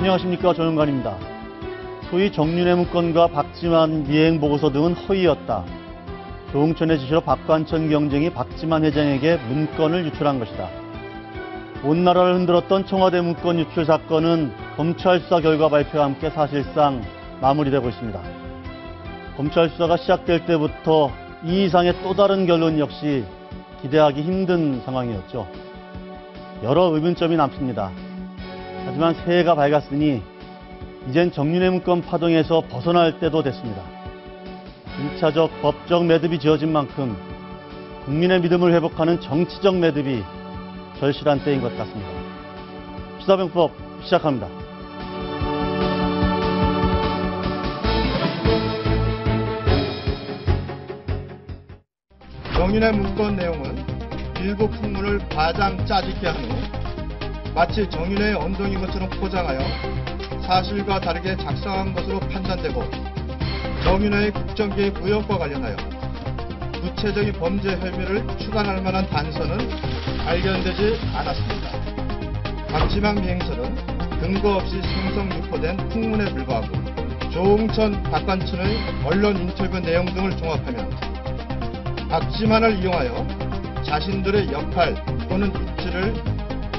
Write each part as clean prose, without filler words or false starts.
안녕하십니까, 조영관입니다. 소위 정윤회 문건과 박지만 미행 보고서 등은 허위였다. 조응천의 지시로 박관천 경쟁이 박지만 회장에게 문건을 유출한 것이다. 온 나라를 흔들었던 청와대 문건 유출 사건은 검찰 수사 결과 발표와 함께 사실상 마무리되고 있습니다. 검찰 수사가 시작될 때부터 이 이상의 또 다른 결론 역시 기대하기 힘든 상황이었죠. 여러 의문점이 남습니다. 하지만 새해가 밝았으니 이젠 정윤회 문건 파동에서 벗어날 때도 됐습니다. 1차적 법적 매듭이 지어진 만큼 국민의 믿음을 회복하는 정치적 매듭이 절실한 때인 것 같습니다. 시사병법 시작합니다. 정윤회 문건 내용은 일부 풍문을 과장 짜집게 한 후 마치 정윤회의 언동인 것처럼 포장하여 사실과 다르게 작성한 것으로 판단되고 정윤회의 국정개입 의혹과 관련하여 구체적인 범죄 혐의를 추가할 만한 단서는 발견되지 않았습니다. 박지만 미행설은 근거 없이 생성 유포된 풍문에 불과하고 조응천, 박관천의 언론 인터뷰 내용 등을 종합하면 박지만을 이용하여 자신들의 역할 또는 입지를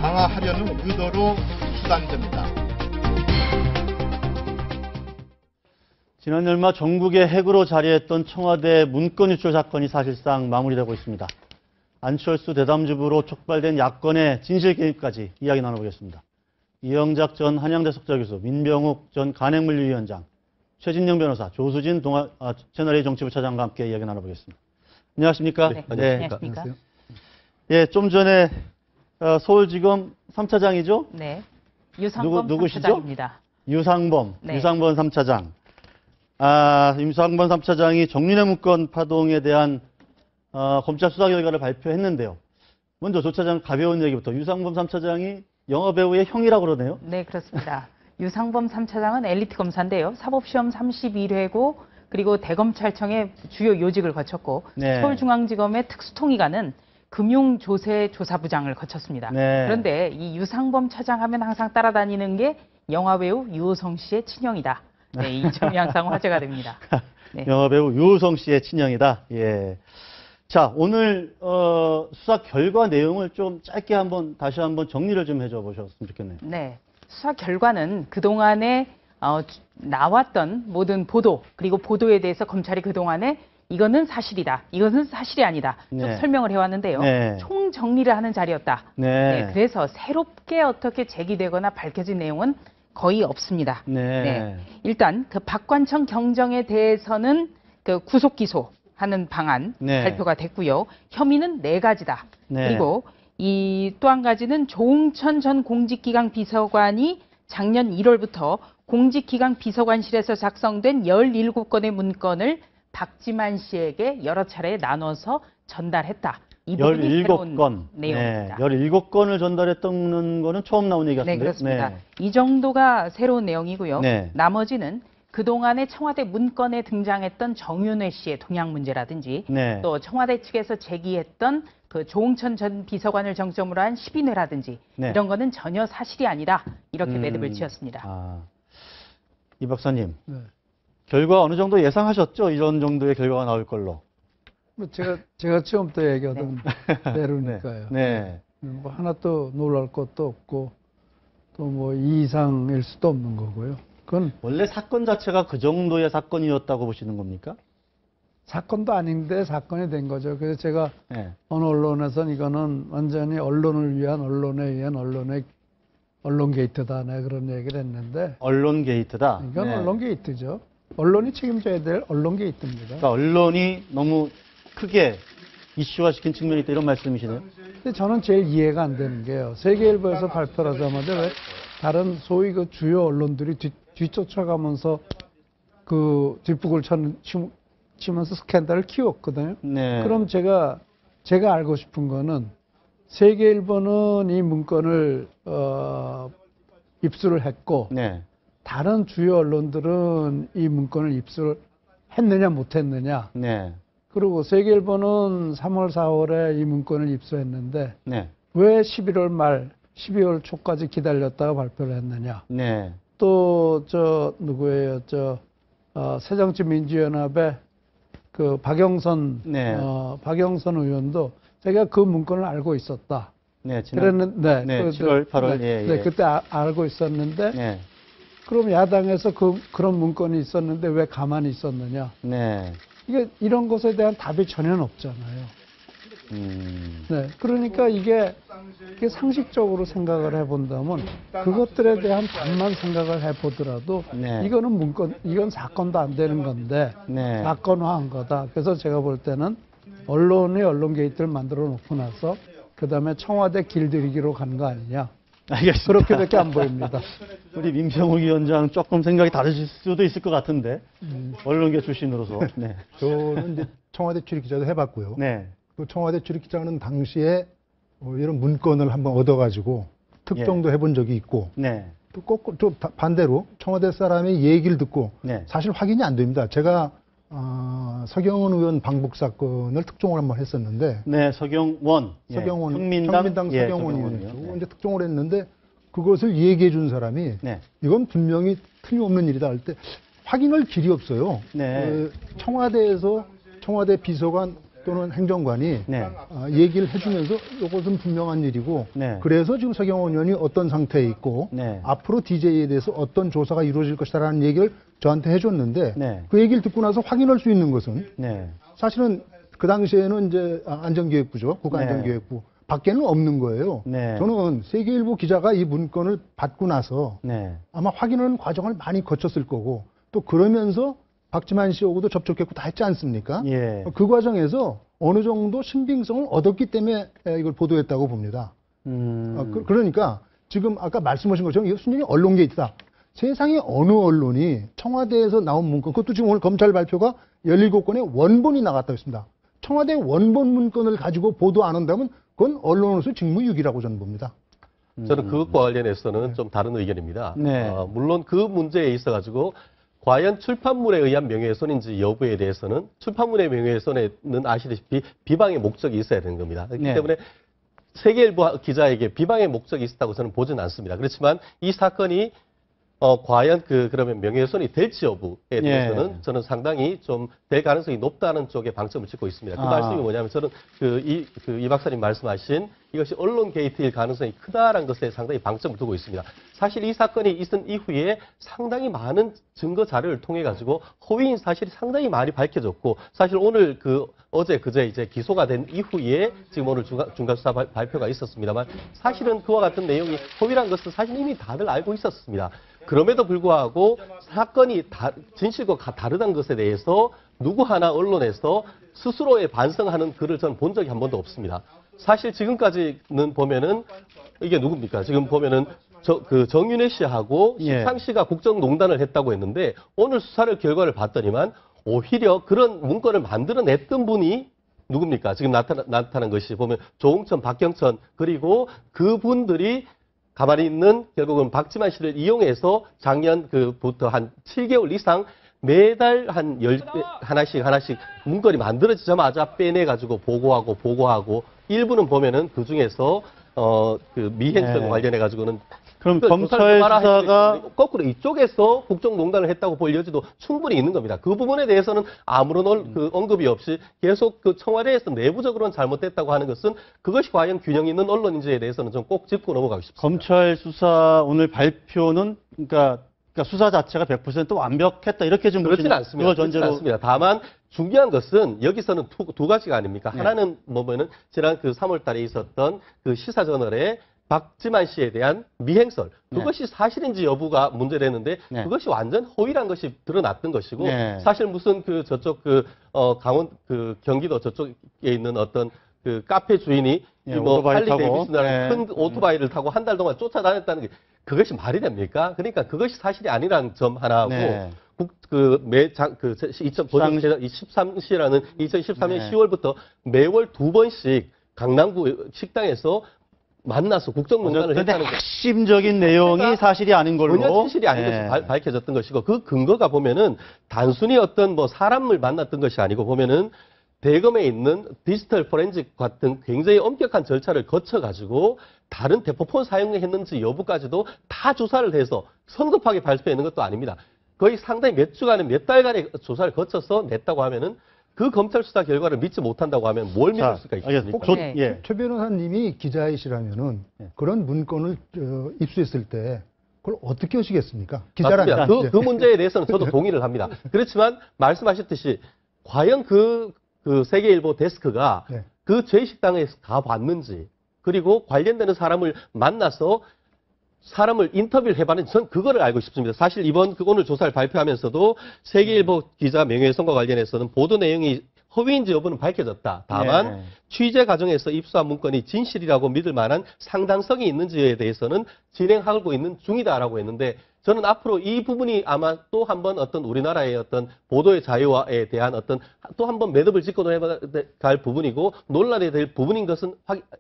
강화하려는 의도로 수단됩니다. 지난 얼마 전국의 핵으로 자리했던 청와대 문건 유출 사건이 사실상 마무리되고 있습니다. 안철수 대담주부로 촉발된 야권의 진실 개입까지 이야기 나눠보겠습니다. 이영작 전 한양대 석좌교수, 민병욱 전 간행물류위원장, 최진영 변호사, 조수진 채널A 정치부 차장과 함께 이야기 나눠보겠습니다. 안녕하십니까? 네, 안녕하십니까? 예, 좀 전에 서울지검 3차장이죠? 네, 유상범 누구시죠? 3차장입니다. 유상범, 네. 유상범 3차장. 유상범 3차장이 정윤회 문건 파동에 대한 검찰 수사 결과를 발표했는데요. 먼저 조 차장 가벼운 얘기부터. 유상범 3차장이 영화배우의 형이라고 그러네요. 네, 그렇습니다. 유상범 3차장은 엘리트 검사인데요. 사법시험 31회고 그리고 대검찰청의 주요 요직을 거쳤고 네. 서울중앙지검의 특수통이가는 금융조세조사부장을 거쳤습니다. 네. 그런데 이 유상범 차장 하면 항상 따라다니는 게 영화배우 유호성 씨의 친형이다. 네, 이 점이 항상 화제가 됩니다. 네. 영화배우 유호성 씨의 친형이다. 예. 자, 오늘 수사 결과 내용을 좀 짧게 다시 한번 정리를 좀 해줘 보셨으면 좋겠네요. 네, 수사 결과는 그동안에 나왔던 모든 보도, 그리고 보도에 대해서 검찰이 그동안에 이거는 사실이다, 이것은 사실이 아니다 쭉 네. 설명을 해왔는데요. 네. 총정리를 하는 자리였다. 네. 네, 그래서 새롭게 어떻게 제기되거나 밝혀진 내용은 거의 없습니다. 네. 일단 그 박관청 경정에 대해서는 그 구속 기소하는 방안 네. 발표가 됐고요. 혐의는 4가지다. 네. 그리고 이 또 한 가지는 조응천 전 공직기강 비서관이 작년 1월부터 공직기강 비서관실에서 작성된 17건의 문건을 박지만 씨에게 여러 차례 나눠서 전달했다. 이 부분이 새로운 17건. 내용입니다. 네. 17건을 전달했다는 거는 처음 나온 얘기 같은데. 네, 그렇습니다. 이 정도가 새로운 내용이고요. 네. 나머지는 그동안에 청와대 문건에 등장했던 정윤회 씨의 동향 문제라든지 네. 또 청와대 측에서 제기했던 그 조응천 전 비서관을 정점으로 한 10인회라든지 네. 이런 거는 전혀 사실이 아니다. 이렇게 매듭을 지었습니다. 이 박사님. 네. 결과 어느 정도 예상하셨죠? 이런 정도의 결과가 나올 걸로. 뭐 제가 처음부터 얘기하던 대로니까요. 네. 뭐 하나 또 놀랄 것도 없고 또 뭐 이 이상일 수도 없는 거고요. 그건 원래 사건 자체가 그 정도의 사건이었다고 보시는 겁니까? 사건도 아닌데 사건이 된 거죠. 그래서 제가 네. 어느 언론에서는 이거는 완전히 언론을 위한 언론에 의한 언론 게이트다. 내가 그런 얘기를 했는데 언론 게이트다. 이건 네. 언론 게이트죠. 언론이 책임져야 될 언론 게이트입니다. 그러니까 언론이 너무 크게 이슈화시킨 측면이 있다 이런 말씀이시네요. 근데 저는 제일 이해가 안 되는 게요. 세계일보에서 발표를 하자마자 왜 다른 소위 그 주요 언론들이 뒤쫓아가면서 그 뒷북을 치면서 스캔들을 키웠거든요. 네. 그럼 제가 알고 싶은 거는 세계일보는 이 문건을 입수를 했고 네. 다른 주요 언론들은 이 문건을 입수를 했느냐 못했느냐. 네. 그리고 세계일보는 3월, 4월에 이 문건을 입수했는데 네. 왜 11월 말, 12월 초까지 기다렸다가 발표를 했느냐. 네. 또 누구예요? 새정치민주연합의 그 박영선 네. 박영선 의원도 제가 그 문건을 알고 있었다. 네, 지난 그랬는데 네, 7월, 8월 네, 예, 예. 그때 알고 있었는데 네. 그럼 야당에서 그런 문건이 있었는데 왜 가만히 있었느냐? 네. 이런 것에 대한 답이 전혀 없잖아요. 네, 그러니까 이게 상식적으로 생각을 해본다면 그것들에 대한 답만 생각을 해보더라도 네. 이건 사건도 안 되는 건데 네. 사건화한 거다. 그래서 제가 볼 때는 언론이 언론 게이트를 만들어 놓고 나서 그 다음에 청와대 길들이기로 간 거 아니냐. 알겠습니다. 그렇게밖에 안 보입니다. 우리 민병욱 위원장 조금 생각이 다르실 수도 있을 것 같은데 언론계 출신으로서. 네. 저는 이제 청와대 출입 기자도 해봤고요. 네. 또 청와대 출입 기자는 당시에 이런 문건을 한번 얻어가지고 특종도 해본 적이 있고 네. 또 거꾸로 또 반대로 청와대 사람의 얘기를 듣고 네. 사실 확인이 안 됩니다. 제가 서경원 의원 방북 사건을 특종을 한번 했었는데 네, 서경원. 서경원 혁민당 서경원 서경원이요. 의원이죠. 이제 특종을 했는데 그것을 얘기해 준 사람이 네. 이건 분명히 틀림없는 일이다 할 때 확인할 길이 없어요. 네. 청와대에서 청와대 비서관 또는 행정관이 네. 얘기를 해주면서 이것은 분명한 일이고 네. 그래서 지금 서경원 의원이 어떤 상태에 있고 네. 앞으로 DJ에 대해서 어떤 조사가 이루어질 것이다라는 얘기를 저한테 해줬는데 네. 그 얘기를 듣고 나서 확인할 수 있는 것은 네. 사실은 그 당시에는 이제 안전기획부죠. 국가안전기획부 밖에는 없는 거예요. 네. 저는 세계일보 기자가 이 문건을 받고 나서 네. 아마 확인하는 과정을 많이 거쳤을 거고 또 그러면서 박지만 씨하고도 접촉했고 다 했지 않습니까? 예. 그 과정에서 어느 정도 신빙성을 얻었기 때문에 이걸 보도했다고 봅니다. 그러니까 지금 아까 말씀하신 것처럼 이거 순전히 언론 게이트다. 세상에 어느 언론이 청와대에서 나온 문건, 그것도 지금 오늘 검찰 발표가 17건의 원본이 나갔다고 했습니다. 청와대 원본 문건을 가지고 보도 안 한다면 그건 언론으로서 직무유기라고 저는 봅니다. 저는 그것과 관련해서는 좀 다른 의견입니다. 네. 물론 그 문제에 있어가지고 과연 출판물에 의한 명예훼손인지 여부에 대해서는 출판물의 명예훼손에는 아시다시피 비방의 목적이 있어야 되는 겁니다. 그렇기 네. 때문에 세계일보 기자에게 비방의 목적이 있었다고 저는 보지는 않습니다. 그렇지만 이 사건이 과연 그러면 명예훼손이 될지 여부에 대해서는 예. 저는 상당히 좀 될 가능성이 높다는 쪽에 방점을 찍고 있습니다. 그 말씀이 뭐냐면 저는 이 박사님 말씀하신 이것이 언론 게이트일 가능성이 크다라는 것에 상당히 방점을 두고 있습니다. 사실 이 사건이 있은 이후에 상당히 많은 증거 자료를 통해 가지고 허위인 사실이 상당히 많이 밝혀졌고 사실 오늘 어제 그제 이제 기소가 된 이후에 지금 오늘 중간수사 발표가 있었습니다만 사실은 그와 같은 내용이 허위란 것은 사실 이미 다들 알고 있었습니다. 그럼에도 불구하고 사건이 진실과 다르다는 것에 대해서 누구 하나 언론에서 스스로의 반성하는 글을 저는 본 적이 한 번도 없습니다. 사실 지금까지는 보면은 이게 누굽니까? 지금 보면은 정윤회 씨하고 예. 심상 씨가 국정농단을 했다고 했는데 오늘 수사를 결과를 봤더니만 오히려 그런 문건을 만들어냈던 분이 누굽니까? 지금 나타난 것이 보면 조응천, 박경천 그리고 그분들이 가만히 있는 결국은 박지만 씨를 이용해서 작년부터 한 7개월 이상 매달 한 10배 하나씩 문건이 만들어지자마자 빼내가지고 보고하고 일부는 보면은 그 중에서 미행성 네. 관련해가지고는 그럼 검찰 수사가 거꾸로 이쪽에서 국정농단을 했다고 볼 여지도 충분히 있는 겁니다. 그 부분에 대해서는 아무런 언급이 없이 계속 청와대에서 내부적으로는 잘못됐다고 하는 것은 그것이 과연 균형 있는 언론인지에 대해서는 좀 꼭 짚고 넘어가고 싶습니다. 검찰 수사 오늘 발표는 그러니까 수사 자체가 100% 완벽했다 이렇게 좀 그렇지는 보시는 않습니다. 그걸 전제로 않습니다. 다만 중요한 것은 여기서는 두 가지가 아닙니까? 네. 하나는 뭐냐면 지난 3월 달에 있었던 시사 저널에 박지만 씨에 대한 미행설 그것이 사실인지 여부가 문제됐는데 네. 그것이 완전 허위란 것이 드러났던 것이고 네. 사실 무슨 저쪽 강원 경기도 저쪽에 있는 어떤 카페 주인이 네, 뭐 오토바이 할리 타고. 데이비슨이라는 네. 큰 오토바이를 타고 한 달 동안 쫓아다녔다는 게 그것이 말이 됩니까? 그러니까 그것이 사실이 아니라는 점 하나하고 네. 13시라는 2013년 네. 10월부터 매월 2번씩 강남구 식당에서 만나서 국정농단을 근데 했다는 것. 핵심적인 내용이 사실이 아닌 걸로 전혀 진실이 아닌 네. 것이 밝혀졌던 것이고 그 근거가 보면은 단순히 어떤 사람을 만났던 것이 아니고 보면은 대검에 있는 디지털 포렌식 같은 굉장히 엄격한 절차를 거쳐가지고 다른 대포폰 사용했는지 여부까지도 다 조사를 해서 성급하게 발표하는 것도 아닙니다. 거의 상당히 몇 주간에 몇 달간의 조사를 거쳐서 냈다고 하면은 그 검찰 수사 결과를 믿지 못한다고 하면 뭘 믿을 수가 있겠습니까? 알겠습니다. 네. 예. 최 변호사님이 기자이시라면은 그런 문건을 입수했을 때 그걸 어떻게 하시겠습니까? 맞습니다. 기자라면. 그 문제에 대해서는 저도 동의를 합니다. 그렇지만 말씀하셨듯이 과연 그 세계일보 데스크가 네. 그 제식당에 가봤는지 그리고 관련되는 사람을 만나서 사람을 인터뷰를 해봤는지 전 그거를 알고 싶습니다. 사실 이번 오늘 조사를 발표하면서도 세계일보 기자 명예훼손과 관련해서는 보도 내용이 허위인지 여부는 밝혀졌다. 다만 네. 취재 과정에서 입수한 문건이 진실이라고 믿을 만한 상당성이 있는지에 대해서는 진행하고 있는 중이다라고 했는데 저는 앞으로 이 부분이 아마 또 한 번 어떤 우리나라의 어떤 보도의 자유화에 대한 어떤 또 한 번 매듭을 짓고 갈 부분이고 논란이 될 부분인 것은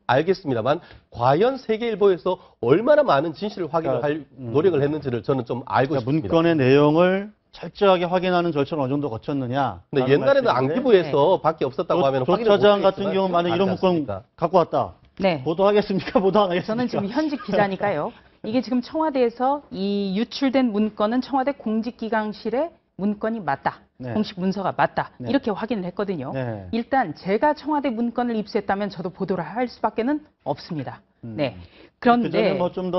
알겠습니다만 과연 세계일보에서 얼마나 많은 진실을 확인을 할 노력을 했는지를 저는 좀 알고 그러니까 싶습니다. 문건의 내용을 철저하게 확인하는 절차를 어느 정도 거쳤느냐. 근데 옛날에는 안기부에서 밖에 없었다고 하면 조 확인을 차장 못하겠지만 같은 경우 만약 이런 문건 않습니까? 갖고 왔다. 네. 보도하겠습니까? 보도 안 하겠습니까? 저는 지금 현직 기자니까요. 이게 지금 청와대에서 이 유출된 문건은 청와대 공직기강실의 문건이 맞다. 네. 공식 문서가 맞다. 네. 이렇게 확인을 했거든요. 네. 일단 제가 청와대 문건을 입수했다면 저도 보도를 할 수밖에는 없습니다. 네. 그 전에 그런데 뭐 좀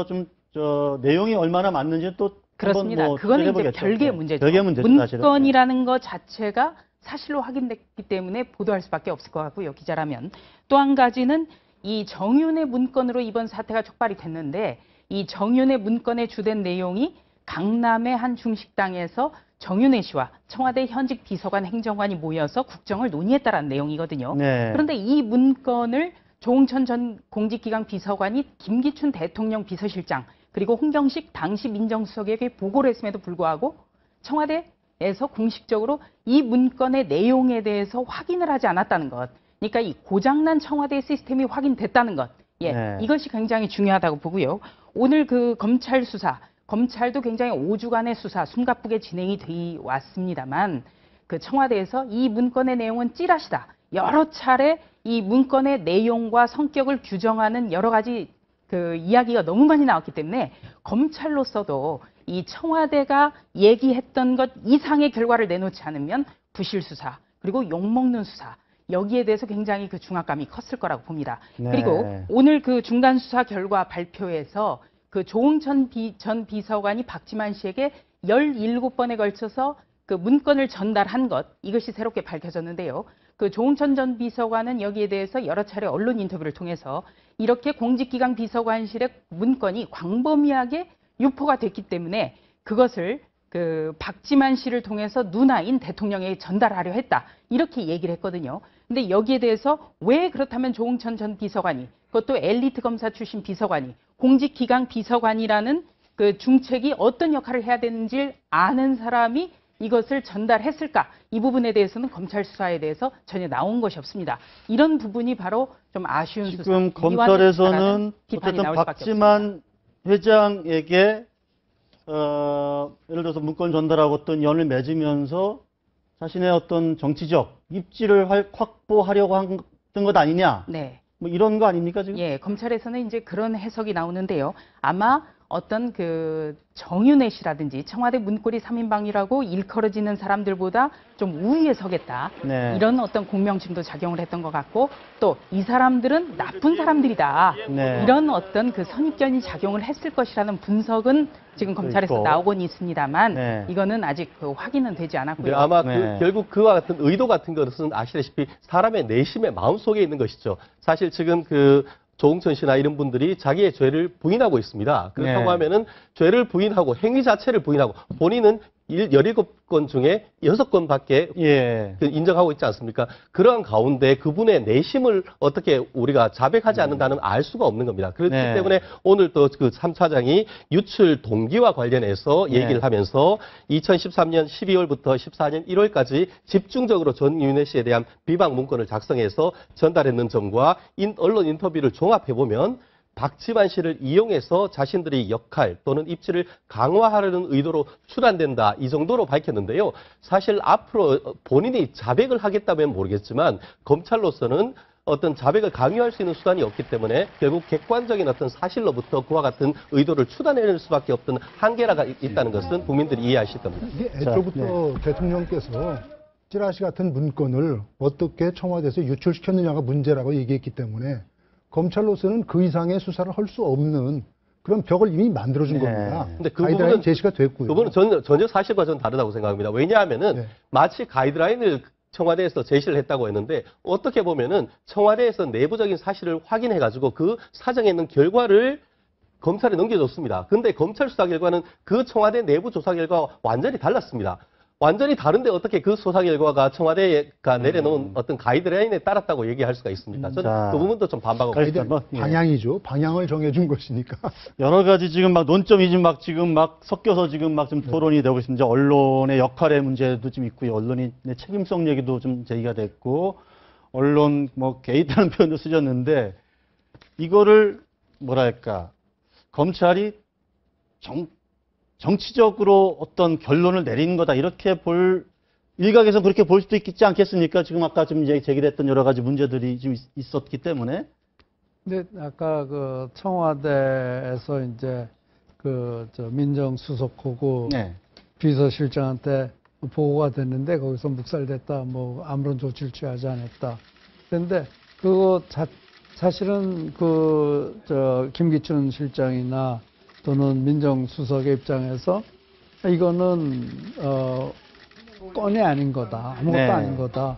더 내용이 얼마나 맞는지 또 그렇습니다. 한번 뭐 그거는 이제 해보겠죠. 별개의 네. 문제죠. 별개의 문제죠, 사실은. 문건이라는 것 자체가 사실로 확인됐기 때문에 보도할 수밖에 없을 것 같고요. 기자라면. 또 한 가지는 이 정윤의 문건으로 이번 사태가 촉발이 됐는데 이 정윤의 문건의 주된 내용이 강남의 한 중식당에서 정윤회 씨와 청와대 현직 비서관 행정관이 모여서 국정을 논의했다라는 내용이거든요. 네. 그런데 이 문건을 조응천 전 공직기강 비서관이 김기춘 대통령 비서실장 그리고 홍경식 당시 민정수석에게 보고를 했음에도 불구하고 청와대에서 공식적으로 이 문건의 내용에 대해서 확인을 하지 않았다는 것. 그러니까 이 고장난 청와대 시스템이 확인됐다는 것. 예, 네. 이것이 굉장히 중요하다고 보고요. 오늘 그 검찰 수사, 검찰도 굉장히 5주간의 수사, 숨가쁘게 진행이 돼 왔습니다만 그 청와대에서 이 문건의 내용은 찌라시다. 여러 차례 이 문건의 내용과 성격을 규정하는 여러 가지 그 이야기가 너무 많이 나왔기 때문에 검찰로서도 이 청와대가 얘기했던 것 이상의 결과를 내놓지 않으면 부실 수사 그리고 욕먹는 수사 여기에 대해서 굉장히 그 중압감이 컸을 거라고 봅니다. 네. 그리고 오늘 그 중간 수사 결과 발표에서 그 조응천 전 비서관이 박지만 씨에게 17번에 걸쳐서 그 문건을 전달한 것 이것이 새롭게 밝혀졌는데요. 그 조응천 전 비서관은 여기에 대해서 여러 차례 언론 인터뷰를 통해서 이렇게 공직기강 비서관실의 문건이 광범위하게 유포가 됐기 때문에 그것을 그 박지만 씨를 통해서 누나인 대통령에게 전달하려 했다. 이렇게 얘기를 했거든요. 근데 여기에 대해서 왜 그렇다면 조응천 전 비서관이 그것도 엘리트 검사 출신 비서관이 공직기강 비서관이라는 그 중책이 어떤 역할을 해야 되는지 아는 사람이 이것을 전달했을까? 이 부분에 대해서는 검찰 수사에 대해서 전혀 나온 것이 없습니다. 이런 부분이 바로 좀 아쉬운 수사. 지금 검찰에서는 비판이 어쨌든 나올 수밖에 없습니다. 박지만 회장에게 예를 들어서 문건 전달하고 어떤 연을 맺으면서 자신의 어떤 정치적 입지를 확보하려고 했던 것 아니냐? 네. 뭐 이런 거 아닙니까 지금? 예, 검찰에서는 이제 그런 해석이 나오는데요. 아마 어떤 그 정윤회 씨라든지 청와대 문고리 3인방이라고 일컬어지는 사람들보다 좀 우위에 서겠다. 네. 이런 어떤 공명심도 작용을 했던 것 같고 또 이 사람들은 나쁜 사람들이다. 네. 이런 어떤 그 선입견이 작용을 했을 것이라는 분석은 지금 검찰에서 있고. 나오곤 있습니다만 네. 이거는 아직 그 확인은 되지 근데 않았고요. 아마 네. 결국 그와 같은 의도 같은 것은 아시다시피 사람의 내심의 마음속에 있는 것이죠. 사실 지금 그 조응천 씨나 이런 분들이 자기의 죄를 부인하고 있습니다. 그렇다고 네. 하면은 죄를 부인하고 행위 자체를 부인하고 본인은 17건 중에 6건밖에 예. 인정하고 있지 않습니까? 그러한 가운데 그분의 내심을 어떻게 우리가 자백하지 않는다는 알 수가 없는 겁니다. 그렇기 네. 때문에 오늘 또 그 3차장이 유출 동기와 관련해서 네. 얘기를 하면서 2013년 12월부터 14년 1월까지 집중적으로 전윤회 씨에 대한 비방 문건을 작성해서 전달했는 점과 언론 인터뷰를 종합해보면 박지만 씨를 이용해서 자신들의 역할 또는 입지를 강화하려는 의도로 추단된다. 이 정도로 밝혔는데요. 사실 앞으로 본인이 자백을 하겠다면 모르겠지만 검찰로서는 어떤 자백을 강요할 수 있는 수단이 없기 때문에 결국 객관적인 어떤 사실로부터 그와 같은 의도를 추단해낼 수밖에 없던 한계가 있다는 것은 국민들이 이해하실 겁니다. 이게 애초부터 대통령께서 찌라시 같은 문건을 어떻게 청와대에서 유출시켰느냐가 문제라고 얘기했기 때문에 검찰로서는 그 이상의 수사를 할 수 없는 그런 벽을 이미 만들어준 겁니다. 근데 그 가이드라인 부분은 제시가 됐고요. 그 부분은 전혀 사실과 저는 다르다고 생각합니다. 왜냐하면은 네. 마치 가이드라인을 청와대에서 제시를 했다고 했는데 어떻게 보면은 청와대에서 내부적인 사실을 확인해가지고 그 사정에 있는 결과를 검찰에 넘겨줬습니다. 근데 검찰 수사 결과는 그 청와대 내부 조사 결과와 완전히 달랐습니다. 완전히 다른데 어떻게 그 수사 결과가 청와대가 내려놓은 어떤 가이드라인에 따랐다고 얘기할 수가 있습니까? 저는 자, 그 부분도 좀 반박하고 가이드- 있습니다. 뭐, 예. 방향이죠. 방향을 정해준 것이니까. 여러 가지 지금 막 논점이 지금 막 섞여서 지금 막 좀 토론이 되고 있습니다. 언론의 역할의 문제도 좀 있고요. 언론의 책임성 얘기도 좀 제기가 됐고, 언론 뭐 개입하는 표현도 쓰셨는데, 이거를 뭐랄까, 검찰이 정치적으로 어떤 결론을 내린 거다. 이렇게 일각에서 그렇게 볼 수도 있지 않겠습니까? 지금 아까 좀 제기됐던 여러 가지 문제들이 좀 있었기 때문에. 근데 아까 그 청와대에서 이제 민정수석하고 네. 비서실장한테 보고가 됐는데 거기서 묵살됐다. 뭐 아무런 조치를 취하지 않았다. 그런데 그거 사실은 김기춘 실장이나 또는 민정수석의 입장에서 이거는 건이 아닌 거다. 아무것도 네. 아닌 거다.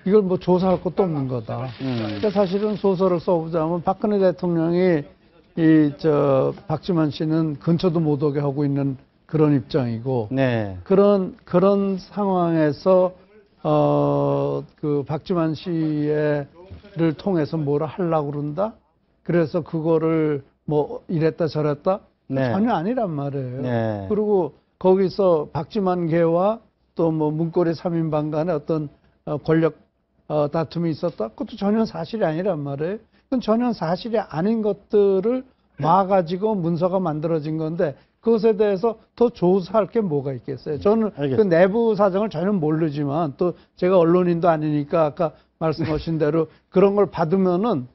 이걸 뭐 조사할 것도 없는 거다. 그러니까 사실은 소설을 써보자면 박근혜 대통령이 박지만 씨는 근처도 못 오게 하고 있는 그런 입장이고 네. 그런 상황에서 그 박지만 씨를 통해서 뭐라 하려고 그런다. 그래서 그거를 뭐 이랬다 저랬다 네. 전혀 아니란 말이에요. 네. 그리고 거기서 박지만계와 또 뭐 문고리 3인방 간의 어떤 권력 다툼이 있었다. 그것도 전혀 사실이 아니란 말이에요. 그건 전혀 사실이 아닌 것들을 와가지고 문서가 만들어진 건데 그것에 대해서 더 조사할 게 뭐가 있겠어요. 저는 그 알겠습니다. 내부 사정을 전혀 모르지만 또 제가 언론인도 아니니까 아까 말씀하신 대로 그런 걸 받으면은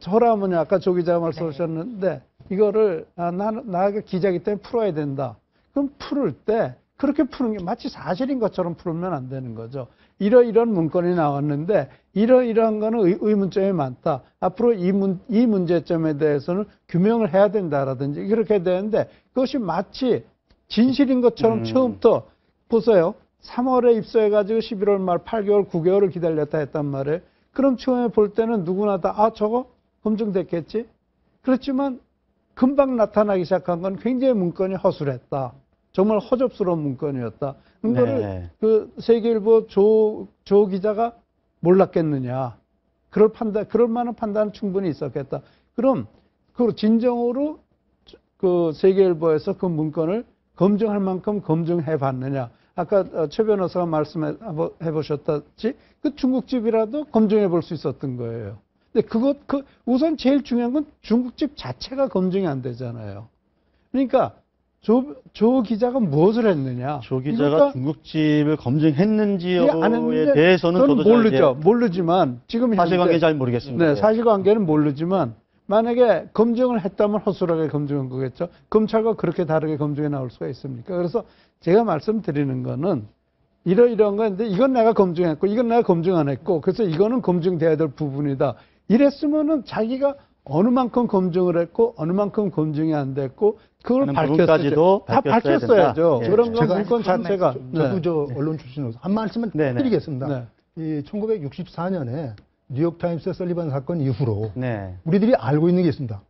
저라면 아까 조 기자가 말씀하셨는데 이거를 나가 기자기 때문에 풀어야 된다. 그럼 풀을 때 그렇게 푸는 게 마치 사실인 것처럼 풀면 안 되는 거죠. 이런 문건이 나왔는데 이러한 거는 의문점이 많다. 앞으로 이 문제점에 대해서는 규명을 해야 된다라든지 그렇게 되는데 그것이 마치 진실인 것처럼 처음부터 보세요. 3월에 입소해가지고 11월 말 8개월, 9개월을 기다렸다 했단 말이에요. 그럼 처음에 볼 때는 누구나 다 저거 검증됐겠지? 그렇지만 금방 나타나기 시작한 건 굉장히 문건이 허술했다. 정말 허접스러운 문건이었다. 그거를 네. 그 세계일보 조 기자가 몰랐겠느냐. 그럴 만한 판단은 충분히 있었겠다. 그럼 그 진정으로 그 세계일보에서 그 문건을 검증할 만큼 검증해 봤느냐. 아까 최 변호사가 말씀해 보셨다지 그 중국집이라도 검증해 볼 수 있었던 거예요. 근데 우선 제일 중요한 건 중국집 자체가 검증이 안 되잖아요. 그러니까 조 기자가 무엇을 했느냐? 조 기자가 중국집을 검증했는지에 안 했는데 대해서는 저는 저도 모르지만 지금 사실관계 잘 모르겠습니다. 네, 사실관계는 모르지만 만약에 검증을 했다면 허술하게 검증한 거겠죠. 검찰과 그렇게 다르게 검증해 나올 수가 있습니까? 그래서 제가 말씀드리는 거는 이러이러한 건데 이건 내가 검증했고 이건 내가 검증 안 했고 그래서 이거는 검증돼야 될 부분이다. 이랬으면은 자기가 어느 만큼 검증을 했고 어느 만큼 검증이 안 됐고 그걸 밝혔어야죠. 다 밝혔어야죠. 예. 그런 건 제가 문건 자체가 저도 언론 출신으로서 한 말씀만 네네. 드리겠습니다. 네. 이 1964년에 뉴욕타임스 설리반 사건 이후로 네. 우리들이 알고 있는 게 있습니다.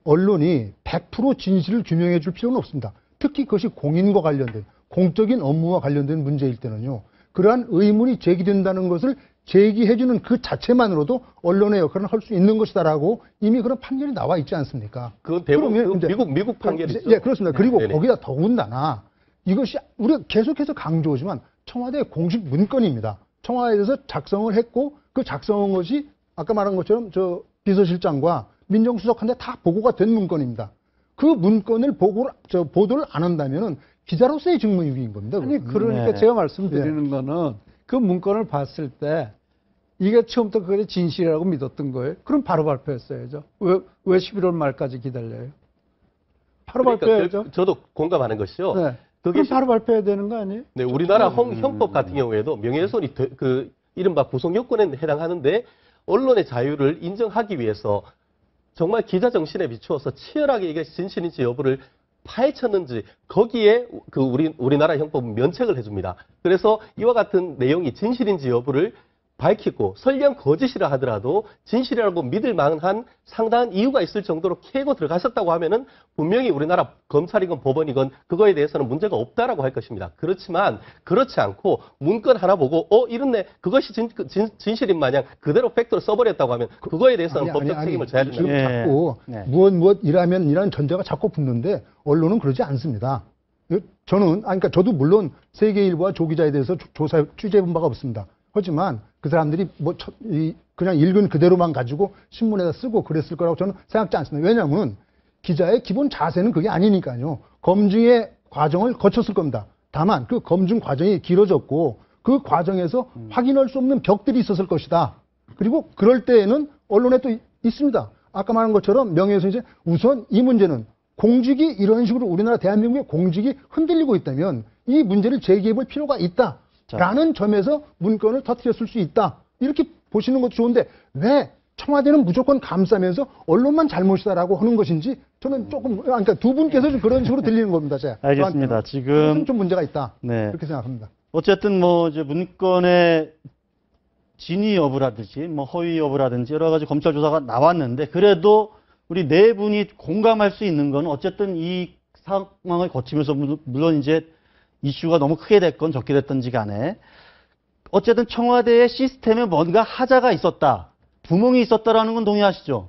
언론이 100% 진실을 규명해 줄 필요는 없습니다. 특히 그것이 공인과 관련된 공적인 업무와 관련된 문제일 때는요. 그러한 의문이 제기된다는 것을 제기해주는 그 자체만으로도 언론의 역할을 할 수 있는 것이다라고 이미 그런 판결이 나와 있지 않습니까? 그건 대부분 그러면 이제 미국 판결이죠. 예, 그렇습니다. 그리고 네네. 거기다 더군다나 이것이 우리가 계속해서 강조하지만 청와대의 공식 문건입니다. 청와대에서 작성을 했고 그 작성한 것이 아까 말한 것처럼 저 비서실장과 민정수석한테 다 보고가 된 문건입니다. 그 문건을 보도를 안 한다면은 기자로서의 직무유기인 겁니다. 아니, 그러니까 네. 제가 말씀드리는 거는 그 문건을 봤을 때 이게 처음부터 그게 진실이라고 믿었던 거예요. 그럼 바로 발표했어야죠. 왜 11월 말까지 기다려요? 바로 발표해야죠. 저도 공감하는 것이요. 네. 그게 그럼 바로 발표해야 되는 거 아니에요? 네, 우리나라 형법 같은 경우에도 명예훼손이 그 이른바 구성 요건에 해당하는데 언론의 자유를 인정하기 위해서 정말 기자 정신에 비추어서 치열하게 이게 진실인지 여부를 파헤쳤는지 거기에 그 우리나라 형법은 면책을 해줍니다. 그래서 이와 같은 내용이 진실인지 여부를 밝히고 설령 거짓이라 하더라도 진실이라고 믿을 만한 상당한 이유가 있을 정도로 캐고 들어가셨다고 하면은 분명히 우리나라 검찰이건 법원이건 그거에 대해서는 문제가 없다라고 할 것입니다. 그렇지만 그렇지 않고 문건 하나 보고 이렇네 그것이 진실인 마냥 그대로 팩트를 써버렸다고 하면 그거에 대해서는 법적 책임을 져야 된다. 지금 예. 자꾸 네. 무엇 이라는 전제가 자꾸 붙는데 언론은 그러지 않습니다. 저는 그러니까 저도 물론 세계일보와 조 기자에 대해서 취재해본 바가 없습니다. 하지만 그 사람들이 그냥 읽은 그대로만 가지고 신문에다 쓰고 그랬을 거라고 저는 생각지 않습니다. 왜냐하면 기자의 기본 자세는 그게 아니니까요. 검증의 과정을 거쳤을 겁니다. 다만 그 검증 과정이 길어졌고 그 과정에서 확인할 수 없는 벽들이 있었을 것이다. 그리고 그럴 때에는 언론에 또 있습니다. 아까 말한 것처럼 명예훼손 이제 우선 이 문제는 공직이 이런 식으로 우리나라 대한민국의 공직이 흔들리고 있다면 이 문제를 제기해 볼 필요가 있다. 라는 점에서 문건을 터뜨렸을 수 있다. 이렇게 보시는 것도 좋은데 왜 청와대는 무조건 감싸면서 언론만 잘못이다라고 하는 것인지 저는 조금 그러니까 두 분께서 좀 그런 식으로 들리는 겁니다. 제가. 알겠습니다. 지금 그것은 좀 문제가 있다. 네. 그렇게 생각합니다. 어쨌든 뭐 이제 문건의 진위 여부라든지 뭐 허위 여부라든지 여러 가지 검찰 조사가 나왔는데 그래도 우리 네 분이 공감할 수 있는 건 어쨌든 이 상황을 거치면서 물론 이제 이슈가 너무 크게 됐건 적게 됐던지 간에 어쨌든 청와대의 시스템에 뭔가 하자가 있었다. 구멍이 있었다라는 건 동의하시죠?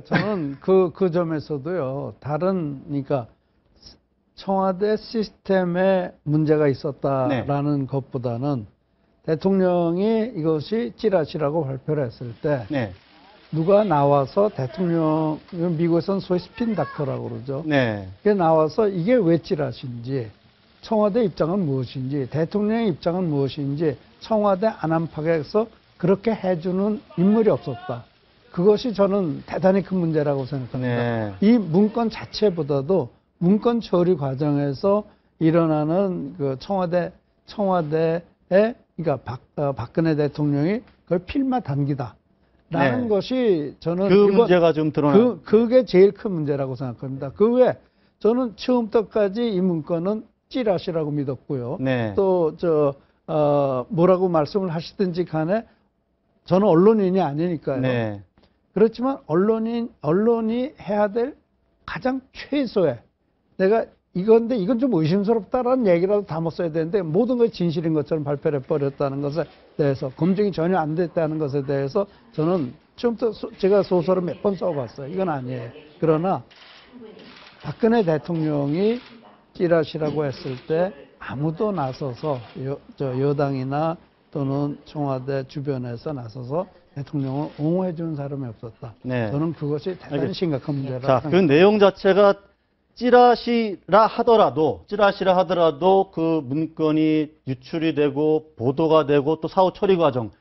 저는 그 점에서도요, 그러니까 청와대 시스템에 문제가 있었다라는 것보다는 대통령이 이것이 찌라시라고 발표를 했을 때 네. 누가 나와서 미국에서는 소위 스핀 닥터라고 그러죠. 네. 그게 나와서 이게 왜 찌라시인지 청와대 입장은 무엇인지 대통령의 입장은 무엇인지 청와대 안안파에서 그렇게 해주는 인물이 없었다. 그것이 저는 대단히 큰 문제라고 생각합니다. 네. 이 문건 자체보다도 문건 처리 과정에서 일어나는 그 청와대의 그러니까 박근혜 대통령이 그걸 필마 당기다라는 네. 것이 저는 그 문제가 좀 드러나. 그게 제일 큰 문제라고 생각합니다. 그 외에 저는 처음부터까지 이 문건은 찌라시라고 믿었고요. 네. 또 뭐라고 말씀을 하시든지 간에 저는 언론인이 아니니까요. 네. 그렇지만 언론이 해야 될 가장 최소의 내가 이건 좀 의심스럽다라는 얘기라도 담았어야 되는데 모든 것이 진실인 것처럼 발표를 해버렸다는 것에 대해서 검증이 전혀 안 됐다는 것에 대해서 저는 처음부터 제가 소설을 몇 번 써봤어요. 이건 아니에요. 그러나 박근혜 대통령이 찌라시라고 했을 때 아무도 나서서 여당이나 또는 청와대 주변에서 나서서 대통령을 옹호해 주는 사람이 없었다. 네. 저는 그것이 대단히 심각한 문제라고 자, 그 생각합니다. 내용 자체가 찌라시라 하더라도 그 문건이 유출이 되고 보도가 되고 또 사후 처리 과정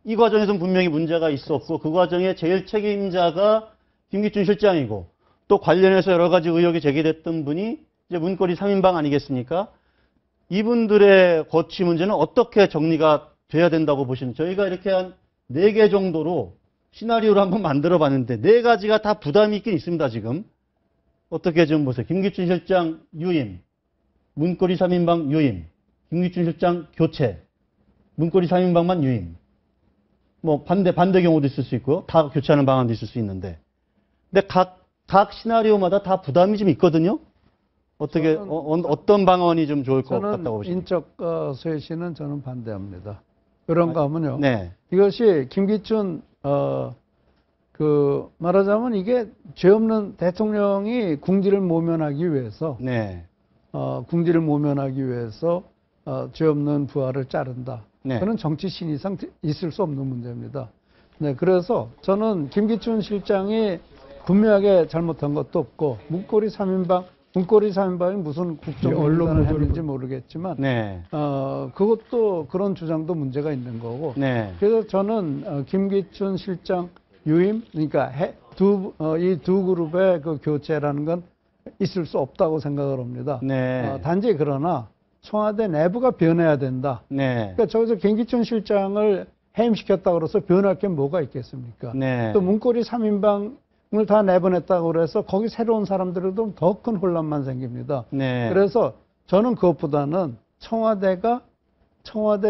이 과정에서는 분명히 문제가 있었고 그 과정의 제일 책임자가 김기춘 실장이고 또 관련해서 여러 가지 의혹이 제기됐던 분이 이제 문고리 3인방 아니겠습니까? 이분들의 거취 문제는 어떻게 정리가 돼야 된다고 보시는 저희가 이렇게 한 4개 정도로 시나리오를 한번 만들어 봤는데 4가지가 다 부담이 있긴 있습니다, 지금. 어떻게 좀 보세요. 김기춘 실장 유임, 문고리 3인방 유임, 김기춘 실장 교체, 문고리 3인방만 유임. 뭐 반대 경우도 있을 수 있고요. 다 교체하는 방안도 있을 수 있는데. 근데 각 시나리오마다 다 부담이 좀 있거든요. 어떻게 어떤 방안이 좀 좋을 것 같다고 보십니까? 인적 쇄신은 저는 반대합니다. 그런가 하면요. 네. 이것이 김기춘 말하자면 이게 죄 없는 대통령이 궁지를 모면하기 위해서 네. 죄 없는 부하를 자른다. 네. 그는 정치 신의상 있을 수 없는 문제입니다. 네, 그래서 저는 김기춘 실장이 분명하게 잘못한 것도 없고 문고리 3인방이 무슨 국정농단을 했는지 모르겠지만 네. 그것도 그런 주장도 문제가 있는 거고. 네. 그래서 저는 김기춘 실장 유임, 그러니까 이 두 그룹의 그 교체라는 건 있을 수 없다고 생각을 합니다. 네. 단지 그러나 청와대 내부가 변해야 된다. 네. 그러니까 저기서 김기춘 실장을 해임시켰다고 그래서 변할 게 뭐가 있겠습니까? 네. 또 문고리 3인방을 다 내보냈다고 그래서 거기 새로운 사람들도 더 큰 혼란만 생깁니다. 네. 그래서 저는 그것보다는 청와대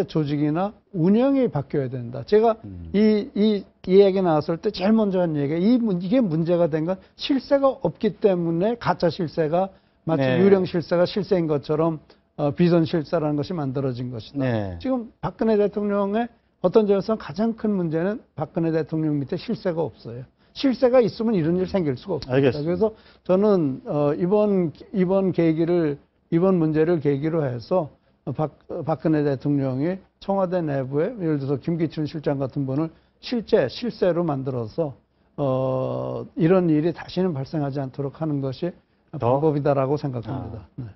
조직이나 운영이 바뀌어야 된다. 제가 이 얘기 나왔을 때 제일 먼저 한 얘기가 이게 문제가 된 건 실세가 없기 때문에 가짜 실세가 마치 네. 유령 실세가 실세인 것처럼 비선 실세라는 것이 만들어진 것이다. 네. 지금 박근혜 대통령의 어떤 점에서는 가장 큰 문제는 박근혜 대통령 밑에 실세가 없어요. 실세가 있으면 이런 일 생길 수가 없습니다. 알겠습니다. 그래서 저는 이번 문제를 계기로 해서 박근혜 대통령이 청와대 내부에 예를 들어서 김기춘 실장 같은 분을 실세로 만들어서 이런 일이 다시는 발생하지 않도록 하는 것이 방법이다라고 생각합니다. 네.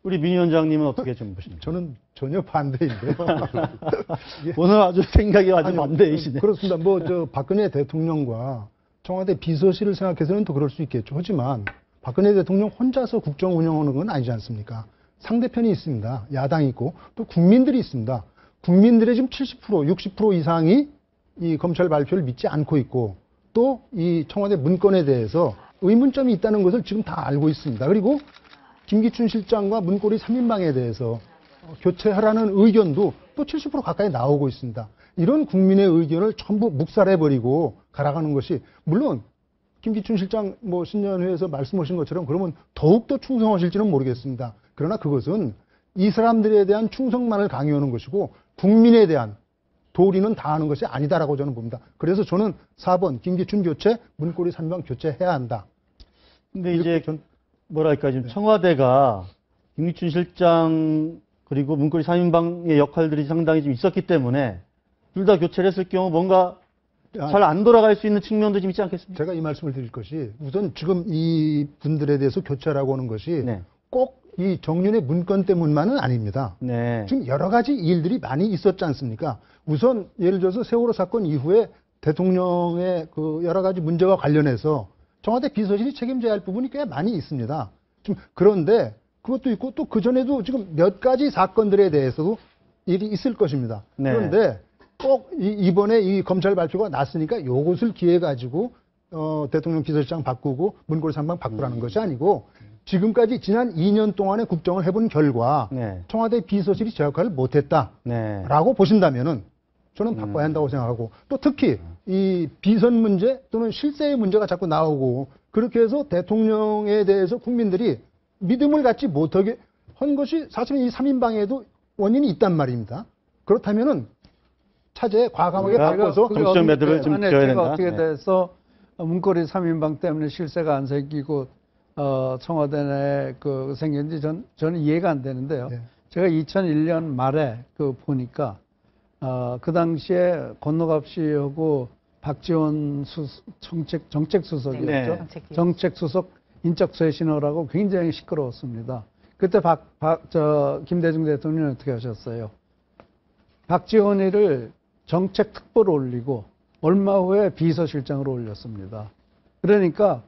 우리 민 위원장님은 어떻게 좀 보십니까? 저는 전혀 반대인데요. 오늘 아주 생각이 아주 아니요, 반대이시네. 그렇습니다. 박근혜 대통령과 청와대 비서실을 생각해서는 또 그럴 수 있겠죠. 하지만 박근혜 대통령 혼자서 국정 운영하는 건 아니지 않습니까? 상대편이 있습니다. 야당이 있고 또 국민들이 있습니다. 국민들의 지금 70%, 60% 이상이 이 검찰 발표를 믿지 않고 있고 또 이 청와대 문건에 대해서 의문점이 있다는 것을 지금 다 알고 있습니다. 그리고 김기춘 실장과 문고리 3인방에 대해서 교체하라는 의견도 또 70% 가까이 나오고 있습니다. 이런 국민의 의견을 전부 묵살해버리고 갈아가는 것이 물론 김기춘 실장 신년회에서 말씀하신 것처럼 그러면 더욱더 충성하실지는 모르겠습니다. 그러나 그것은 이 사람들에 대한 충성만을 강요하는 것이고 국민에 대한 도리는 다하는 것이 아니다라고 저는 봅니다. 그래서 저는 4번 김기춘 교체, 문고리 3인방 교체해야 한다. 근데 이제 뭐랄까 지금 청와대가 김기춘 실장 그리고 문고리 3인방의 역할들이 상당히 좀 있었기 때문에 둘 다 교체를 했을 경우 뭔가 잘 안 돌아갈 수 있는 측면도 좀 있지 않겠습니까? 제가 이 말씀을 드릴 것이 우선 지금 이 분들에 대해서 교체라고 하는 것이 네. 꼭 이 정윤의 문건 때문만은 아닙니다. 네. 지금 여러 가지 일들이 많이 있었지 않습니까? 우선 예를 들어서 세월호 사건 이후에 대통령의 그 여러 가지 문제와 관련해서 청와대 비서실이 책임져야 할 부분이 꽤 많이 있습니다. 좀 그런데 그것도 있고 또 그전에도 지금 몇 가지 사건들에 대해서도 일이 있을 것입니다. 네. 그런데 꼭 이번에 이 검찰 발표가 났으니까 요것을 기회 가지고 대통령 비서실장 바꾸고 문고리 3인방 바꾸라는 것이 아니고 지금까지 지난 2년 동안의 국정을 해본 결과 네. 청와대 비서실이 제 역할을 못했다라고 네. 보신다면은 저는 바꿔야 한다고 생각하고 또 특히 이 비선 문제 또는 실세의 문제가 자꾸 나오고 그렇게 해서 대통령에 대해서 국민들이 믿음을 갖지 못하게 한 것이 사실은 이 3인방에도 원인이 있단 말입니다. 그렇다면은 차제에 과감하게 바꿔서 정치적 매듭을 좀 지어야 된다. 어떻게 네. 돼서 문고리 3인방 때문에 실세가 안 생기고 청와대 내 생겼는지 저는 이해가 안 되는데요. 네. 제가 2001년 말에 보니까 그 당시에 권노갑 씨하고 박지원 정책수석이었죠. 네. 정책수석 인적서의 신호라고 굉장히 시끄러웠습니다. 그때 김대중 대통령이 어떻게 하셨어요? 박지원이를 정책특보로 올리고 얼마 후에 비서실장으로 올렸습니다. 그러니까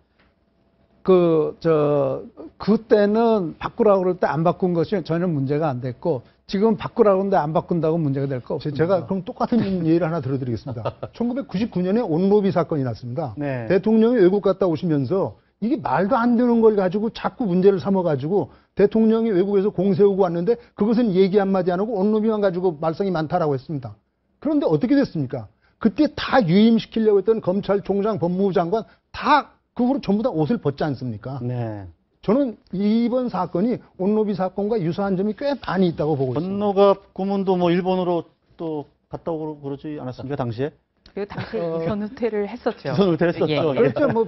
그때는 바꾸라고 그럴 때 안 바꾼 것이 전혀 문제가 안 됐고 지금 바꾸라고 하는데 안 바꾼다고 문제가 될 거 없습니다. 제가 그럼 똑같은 예를 하나 들어드리겠습니다. 1999년에 온로비 사건이 났습니다. 네. 대통령이 외국 갔다 오시면서 이게 말도 안 되는 걸 가지고 자꾸 문제를 삼아가지고 대통령이 외국에서 공세우고 왔는데 그것은 얘기 한마디 안 하고 온로비만 가지고 말썽이 많다라고 했습니다. 그런데 어떻게 됐습니까? 그때 다 유임시키려고 했던 검찰총장, 법무부 장관 다 그 후로 전부 다 옷을 벗지 않습니까? 네. 저는 이번 사건이 온로비 사건과 유사한 점이 꽤 많이 있다고 보고 있습니다. 권노갑 고문도 일본으로 또 갔다 오고 그러지 않았습니까 당시에? 그 당시에 이선 후퇴를 했었죠. 이선 후퇴를 했었죠. 예. 그렇죠.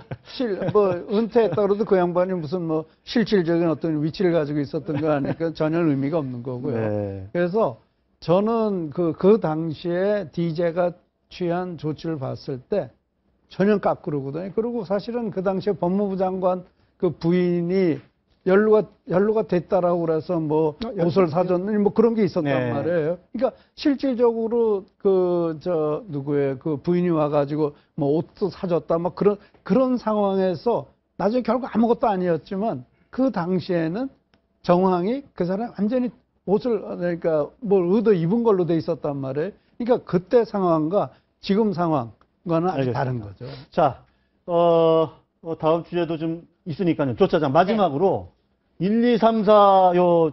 은퇴했다 그래도 그 양반이 무슨 실질적인 어떤 위치를 가지고 있었던 거 아니니까 전혀 의미가 없는 거고요. 네. 그래서 저는 그 당시에 DJ가 취한 조치를 봤을 때 전혀 깎으르거든요. 그리고 사실은 그 당시에 법무부 장관 그 부인이 연루가 됐다라고 그래서 뭐 옷을 사줬느니 뭐 그런 게 있었단 네. 말이에요. 그러니까 실질적으로 누구의 그 부인이 와가지고 뭐 옷도 사줬다 뭐 그런 상황에서 나중에 결국 아무것도 아니었지만 그 당시에는 정황이 그 사람 완전히 옷을 그러니까 뭘 의도 입은 걸로 돼 있었단 말이에요. 그러니까 그때 상황과 지금 상황과는 아주 알겠습니다. 다른 거죠. 자, 다음 주제도 좀 있으니까요. 조차장 마지막으로 1, 2, 3, 4 요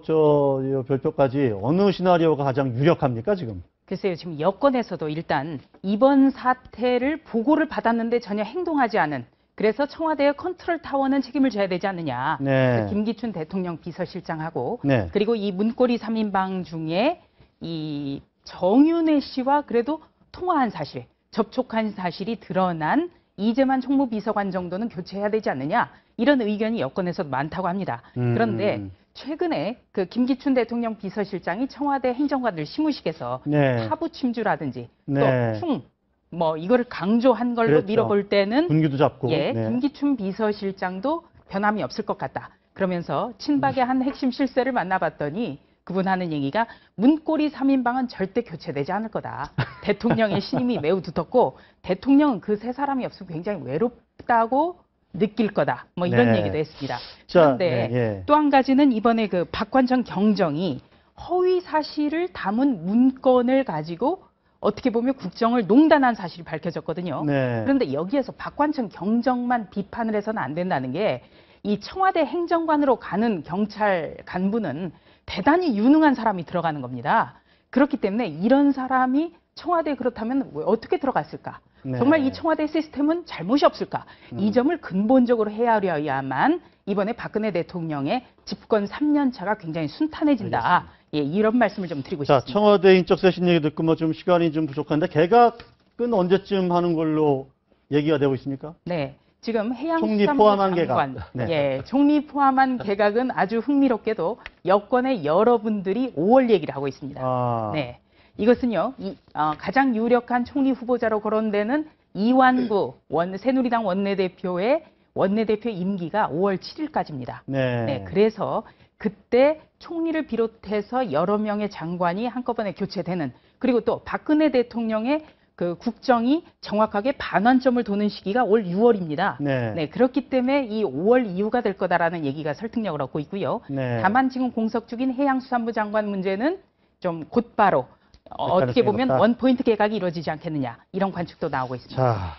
별표까지 어느 시나리오가 가장 유력합니까 지금? 글쎄요, 지금 여권에서도 일단 이번 사태를 보고를 받았는데 전혀 행동하지 않은, 그래서 청와대의 컨트롤 타워는 책임을 져야 되지 않느냐. 네. 김기춘 대통령 비서실장하고 네. 그리고 이 문고리 3인방 중에 이 정윤회 씨와 그래도 통화한 사실, 접촉한 사실이 드러난 이재만 총무비서관 정도는 교체해야 되지 않느냐, 이런 의견이 여권에서도 많다고 합니다. 그런데 최근에 그 김기춘 대통령 비서실장이 청와대 행정관들 시무식에서 네. 사부침주라든지 네. 또 풍, 뭐 이거를 강조한 걸로 그랬죠. 밀어볼 때는 분기도 잡고. 예, 네. 김기춘 비서실장도 변함이 없을 것 같다. 그러면서 친박의 한 핵심 실세를 만나봤더니 그분 하는 얘기가 문고리 3인방은 절대 교체되지 않을 거다. 대통령의 신임이 매우 두텁고 대통령은 그 세 사람이 없으면 굉장히 외롭다고 느낄 거다. 뭐 이런 네. 얘기도 했습니다. 자, 그런데 네, 예. 또 한 가지는 이번에 그 박관청 경정이 허위 사실을 담은 문건을 가지고 어떻게 보면 국정을 농단한 사실이 밝혀졌거든요. 네. 그런데 여기에서 박관청 경정만 비판을 해서는 안 된다는 게, 이 청와대 행정관으로 가는 경찰 간부는 대단히 유능한 사람이 들어가는 겁니다. 그렇기 때문에 이런 사람이 청와대에 그렇다면 어떻게 들어갔을까? 네. 정말 이 청와대 시스템은 잘못이 없을까? 이 점을 근본적으로 헤아려야만 이번에 박근혜 대통령의 집권 3년 차가 굉장히 순탄해진다. 예, 이런 말씀을 좀 드리고 자, 싶습니다. 청와대 인적 쇄신 얘기 듣고 뭐 좀 시간이 좀 부족한데 개각은 언제쯤 하는 걸로 얘기가 되고 있습니까? 네. 지금 총리 포함한 해양수산부 장관, 개각. 네. 예, 총리 포함한 개각은 아주 흥미롭게도 여권의 여러분들이 5월 얘기를 하고 있습니다. 아. 네, 이것은요, 가장 유력한 총리 후보자로 거론되는 이완구 새누리당 원내대표의 원내대표 임기가 5월 7일까지입니다. 네. 네, 그래서 그때 총리를 비롯해서 여러 명의 장관이 한꺼번에 교체되는, 그리고 또 박근혜 대통령의 그 국정이 정확하게 반환점을 도는 시기가 올 6월입니다. 네. 그렇기 때문에 이 5월 이후가 될 거다라는 얘기가 설득력을 얻고 있고요. 네. 다만 지금 공석 중인 해양수산부 장관 문제는 좀 곧바로 어떻게 보면 없다. 원포인트 개각이 이루어지지 않겠느냐, 이런 관측도 나오고 있습니다. 자,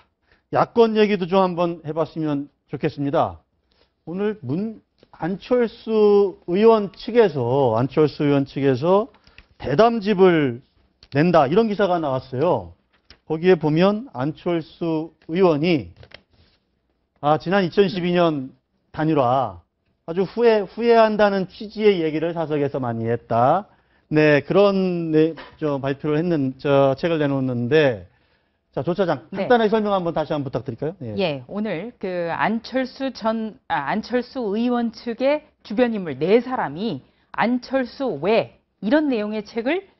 야권 얘기도 좀 한번 해봤으면 좋겠습니다. 오늘 안철수 의원 측에서 대담집을 낸다, 이런 기사가 나왔어요. 거기에 보면 안철수 의원이 지난 2012년 단일화 아주 후회한다는 취지의 얘기를 사석에서 많이 했다. 네, 그런 발표를 책을 내놓았는데, 자, 조 차장 네. 간단하게 설명 한번 다시 한번 부탁드릴까요? 예. 예, 오늘 그 안철수 의원 측의 주변 인물 4사람이 안철수 외 이런 내용의 책을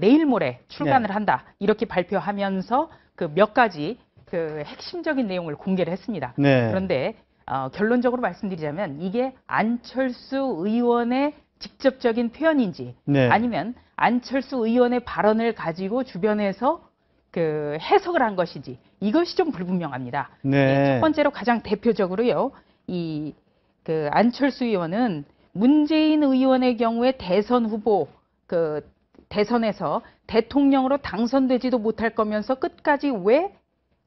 내일 모레 출간을 네. 한다, 이렇게 발표하면서 몇 가지 핵심적인 내용을 공개를 했습니다. 네. 그런데 결론적으로 말씀드리자면 이게 안철수 의원의 직접적인 표현인지 네. 아니면 안철수 의원의 발언을 가지고 주변에서 해석을 한 것인지, 이것이 좀 불분명합니다. 네. 첫 번째로 가장 대표적으로요, 안철수 의원은 문재인 의원의 경우에 대선 후보 대선에서 대통령으로 당선되지도 못할 거면서 끝까지 왜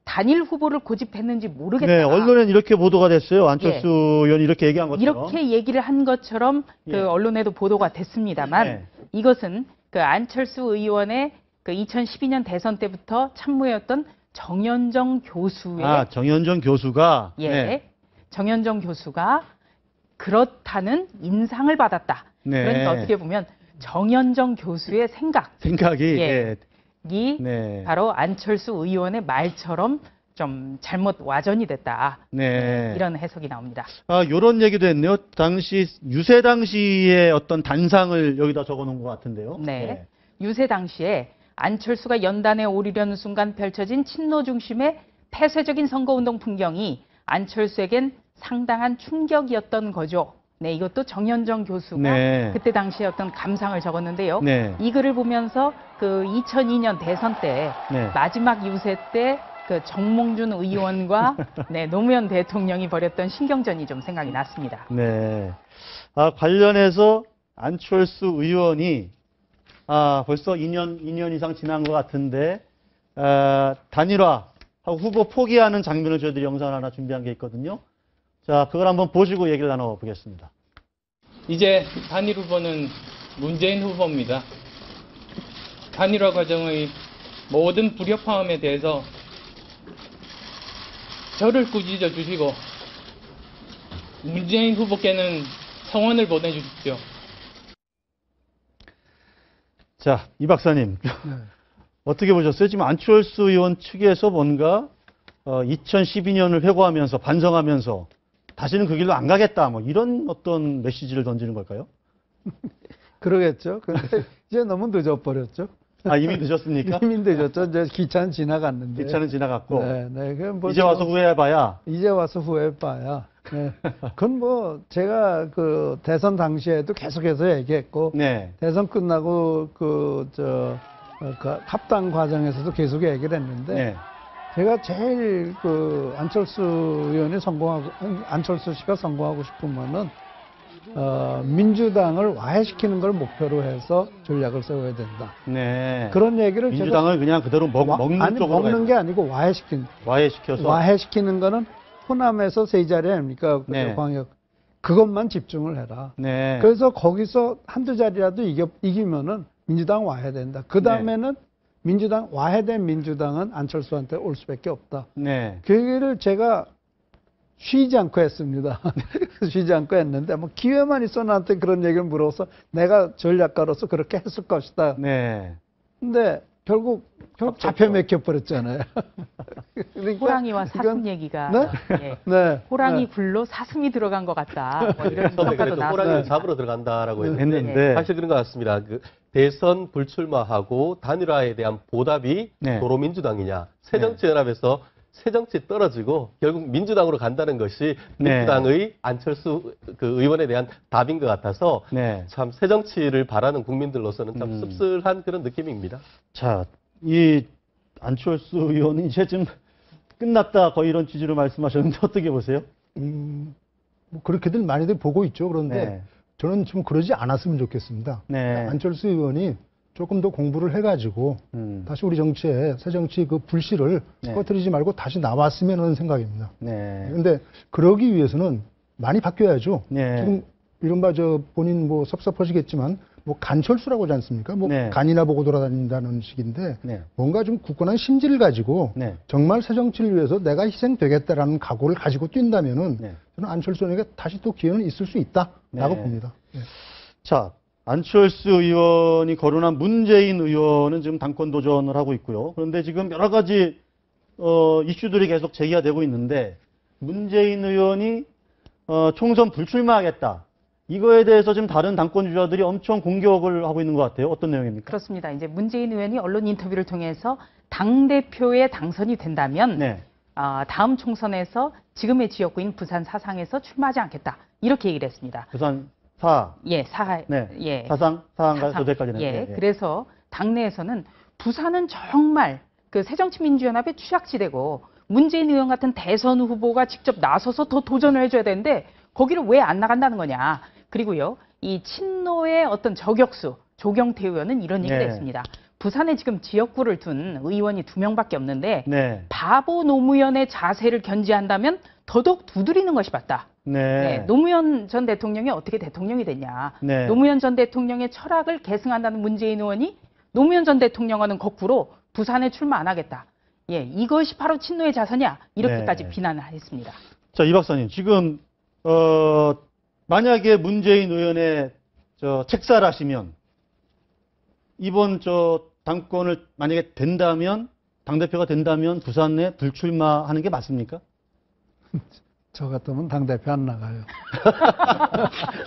단일 후보를 고집했는지 모르겠다. 네, 언론엔 이렇게 보도가 됐어요. 안철수 의원이 이렇게 얘기한 것처럼. 이렇게 얘기를 한 것처럼 예. 언론에도 보도가 됐습니다만, 네. 이것은 안철수 의원의 2012년 대선 때부터 참모였던 정현정 교수의 정현정 교수가. 예, 네. 정현정 교수가 그렇다는 인상을 받았다. 네. 그러니까 어떻게 보면 정현정 교수의 생각이. 예. 이 네. 바로 안철수 의원의 말처럼 좀 잘못 와전이 됐다. 네. 이런 해석이 나옵니다. 요런 얘기도 했네요. 유세 당시의 어떤 단상을 여기다 적어 놓은 것 같은데요. 네. 유세 당시에 안철수가 연단에 오르려는 순간 펼쳐진 친노 중심의 폐쇄적인 선거운동 풍경이 안철수에겐 상당한 충격이었던 거죠. 네, 이것도 정현정 교수가 네. 그때 당시에 어떤 감상을 적었는데요. 네. 이 글을 보면서 그 2002년 대선 때 네. 마지막 유세 때 그 정몽준 의원과 네, 노무현 대통령이 벌였던 신경전이 좀 생각이 났습니다. 네. 관련해서 안철수 의원이 벌써 2년 이상 지난 것 같은데 단일화하고 후보 포기하는 장면을 저희들이 영상을 하나 준비한 게 있거든요. 자, 그걸 한번 보시고 얘기를 나눠보겠습니다. 이제 단일 후보는 문재인 후보입니다. 단일화 과정의 모든 불협화음에 대해서 저를 꾸짖어 주시고 문재인 후보께는 성원을 보내주십시오. 자, 이 박사님. 어떻게 보셨어요? 지금 안철수 의원 측에서 뭔가 2012년을 회고하면서 반성하면서 다시는 그 길로 안 가겠다 뭐 이런 어떤 메시지를 던지는 걸까요? 그러겠죠. 근데 이제 너무 늦어버렸죠. 이미 늦었습니까? 이미 늦었죠. 이제 기차는 지나갔는데. 기차는 지나갔고 네, 네. 그럼 뭐 이제 와서 후회해봐야. 이제 와서 후회해봐야. 네. 그건 뭐 제가 그 대선 당시에도 계속해서 얘기했고 네. 대선 끝나고 그 합당 과정에서도 계속 얘기를 했는데 네. 제가 제일 그 안철수 씨가 성공하고 싶으면은 민주당을 와해시키는 걸 목표로 해서 전략을 세워야 된다. 네. 그런 얘기를 민주당을 그냥 그대로 먹는 쪽으로 먹는 게 아니고 와해시켜서 와해시키는 거는 호남에서 세 자리 아닙니까? 네. 광역 그것만 집중을 해라. 네. 그래서 거기서 한두 자리라도 이기면은 민주당 와야 된다. 그 다음에는 와해된 민주당은 안철수한테 올 수밖에 없다. 네. 그 얘기를 제가 쉬지 않고 했습니다. 쉬지 않고 했는데 뭐 기회만 있어 나한테 그런 얘기를 물어서 내가 전략가로서 그렇게 했을 것이다. 네. 근데 결국 잡혀 맥혀 버렸잖아요. 그러니까 호랑이와 사슴 이건- 얘기가 네? 예. 네. 호랑이 네. 굴로 사슴이 들어간 것 같다. 뭐 이런 처음에 평가도 그래도 호랑이를 나왔습니다. 잡으러 들어간다라고 했는데 했는데 사실 그런 것 같습니다. 그 대선 불출마하고 단일화에 대한 보답이 네. 도로민주당이냐. 새정치연합에서 새정치 떨어지고 결국 민주당으로 간다는 것이 민주당의 안철수 그 의원에 대한 답인 것 같아서 네. 참 새정치를 바라는 국민들로서는 참 씁쓸한 그런 느낌입니다. 자, 이 안철수 의원은 이제 좀 끝났다 거의 이런 취지로 말씀하셨는데 어떻게 보세요? 뭐 그렇게들 많이들 보고 있죠. 그런데 네. 저는 좀 그러지 않았으면 좋겠습니다. 네. 안철수 의원이 조금 더 공부를 해가지고 다시 우리 정치에 새정치 그 불씨를 네. 꺼뜨리지 말고 다시 나왔으면 하는 생각입니다. 네. 그런데 그러기 위해서는 많이 바뀌어야죠. 네. 지금 이른바 본인 뭐 섭섭하시겠지만 뭐 간철수라고 하지 않습니까? 뭐 네. 간이나 보고 돌아다닌다는 식인데 네. 뭔가 좀 굳건한 심지를 가지고 네. 정말 새정치를 위해서 내가 희생되겠다라는 각오를 가지고 뛴다면은 네. 저는 안철수 의원에게 다시 또 기회는 있을 수 있다라고 네. 봅니다. 네. 자, 안철수 의원이 거론한 문재인 의원은 지금 당권 도전을 하고 있고요. 그런데 지금 여러 가지 이슈들이 계속 제기가 되고 있는데 문재인 의원이 총선 불출마하겠다. 이거에 대해서 지금 다른 당권 주자들이 엄청 공격을 하고 있는 것 같아요. 어떤 내용입니까? 그렇습니다. 이제 문재인 의원이 언론 인터뷰를 통해서 당대표에 당선이 된다면 네. 다음 총선에서 지금의 지역구인 부산 사상에서 출마하지 않겠다. 이렇게 얘기를 했습니다. 부산 사. 예, 네. 예. 사상가 도대까지는. 예, 네, 네. 그래서 당내에서는 부산은 정말 그 새정치민주연합의 취약지대고 문재인 의원 같은 대선 후보가 직접 나서서 더 도전을 해줘야 되는데 거기를 왜 안 나간다는 거냐. 그리고요, 이 친노의 어떤 저격수 조경태 의원은 이런 얘기를 네. 했습니다. 부산에 지금 지역구를 둔 의원이 2명밖에 없는데 네. 바보 노무현의 자세를 견지한다면 더더욱 두드리는 것이 맞다. 네. 네, 노무현 전 대통령이 어떻게 대통령이 됐냐. 네. 노무현 전 대통령의 철학을 계승한다는 문재인 의원이 노무현 전 대통령과는 거꾸로 부산에 출마 안 하겠다. 예, 이것이 바로 친노의 자세냐. 이렇게까지 네. 비난을 했습니다. 자, 이 박사님, 지금 만약에 문재인 의원의 책사라시면 이번 당권을 만약에 된다면 당대표가 된다면 부산에 불출마하는 게 맞습니까? 저 같으면 당대표 안 나가요.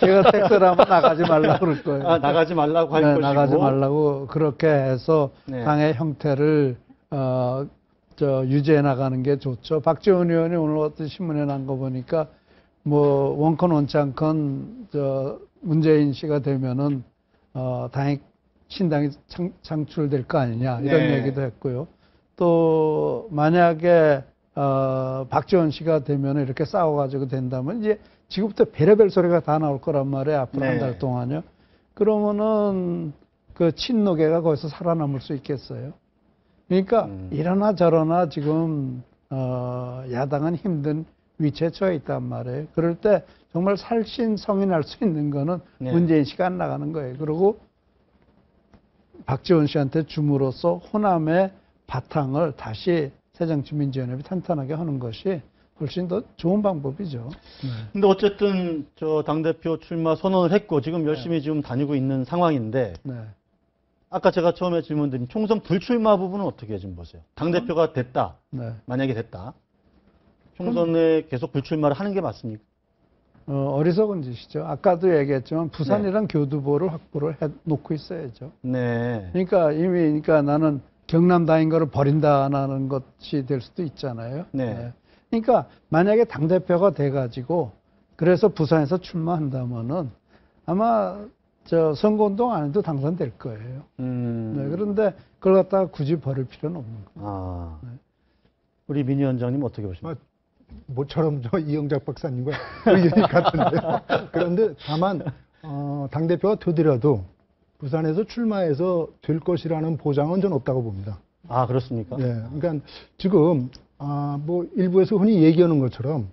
제가 택서라면 나가지 말라고 그럴 거예요. 아, 나가지 말라고 할 것이고. 나가지 말라고 그렇게 해서 네. 당의 형태를 유지해 나가는 게 좋죠. 박지원 의원이 오늘 어떤 신문에 난 거 보니까 뭐 원컨 원치 않건 문재인 씨가 되면은 당이 신당이 창출될 거 아니냐 이런 네. 얘기도 했고요. 또 만약에 박지원 씨가 되면 이렇게 싸워가지고 된다면 이제 지금부터 별의별 소리가 다 나올 거란 말이에요. 앞으로 네. 한 달 동안요. 그러면은 그 친노계가 거기서 살아남을 수 있겠어요. 그러니까 이러나 저러나 지금 야당은 힘든 위치에 처해 있단 말이에요. 그럴 때 정말 살신성인할 수 있는 거는 네. 문재인 씨가 안 나가는 거예요. 그리고 박지원 씨한테 줌으로써 호남의 바탕을 다시 새정치민주연합이 탄탄하게 하는 것이 훨씬 더 좋은 방법이죠. 근데 어쨌든 저 당대표 출마 선언을 했고 지금 열심히 지금 다니고 있는 상황인데 네. 아까 제가 처음에 질문드린 총선 불출마 부분은 어떻게 좀 보세요? 당대표가 됐다. 네. 만약에 됐다. 총선에 계속 불출마를 하는 게 맞습니까? 어리석은 짓이죠. 아까도 얘기했지만 부산이란 교두보를 확보를 해 놓고 있어야죠. 네. 그러니까 이미 그러니까 나는 경남당인 거를 버린다는 것이 될 수도 있잖아요. 네. 그러니까 만약에 당대표가 돼가지고 그래서 부산에서 출마한다면은 아마 선거운동 안 해도 당선될 거예요. 네, 그런데 그걸 갖다가 굳이 버릴 필요는 없는 거예요. 아. 우리 민 위원장님 어떻게 보십니까? 모처럼 저 이영작 박사님과 의견이 같은데요. 그런데 다만 당대표가 되더라도 부산에서 출마해서 될 것이라는 보장은 전 없다고 봅니다. 아, 그렇습니까? 네, 그러니까 지금 뭐 일부에서 흔히 얘기하는 것처럼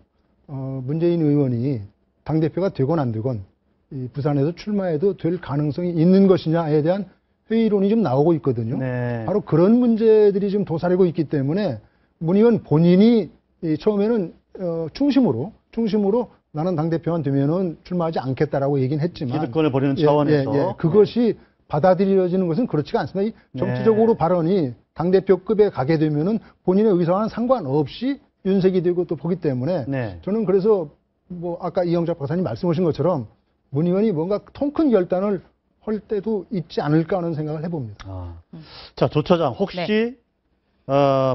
문재인 의원이 당대표가 되건 안 되건 이 부산에서 출마해도 될 가능성이 있는 것이냐에 대한 회의론이 좀 나오고 있거든요. 네. 바로 그런 문제들이 좀 도사리고 있기 때문에 문 의원 본인이 처음에는 충심으로 나는 당대표만 되면은 출마하지 않겠다라고 얘기는 했지만 기득권을 버리는 차원에서 그것이 받아들여지는 것은 그렇지가 않습니다. 이 정치적으로 발언이 당대표급에 가게 되면은 본인의 의사와는 상관없이 윤색이 되고 또 보기 때문에 네. 저는 그래서 뭐 아까 이영작 박사님 말씀하신 것처럼 문 의원이 뭔가 통 큰 결단을 할 때도 있지 않을까 하는 생각을 해봅니다. 자, 조 처장 혹시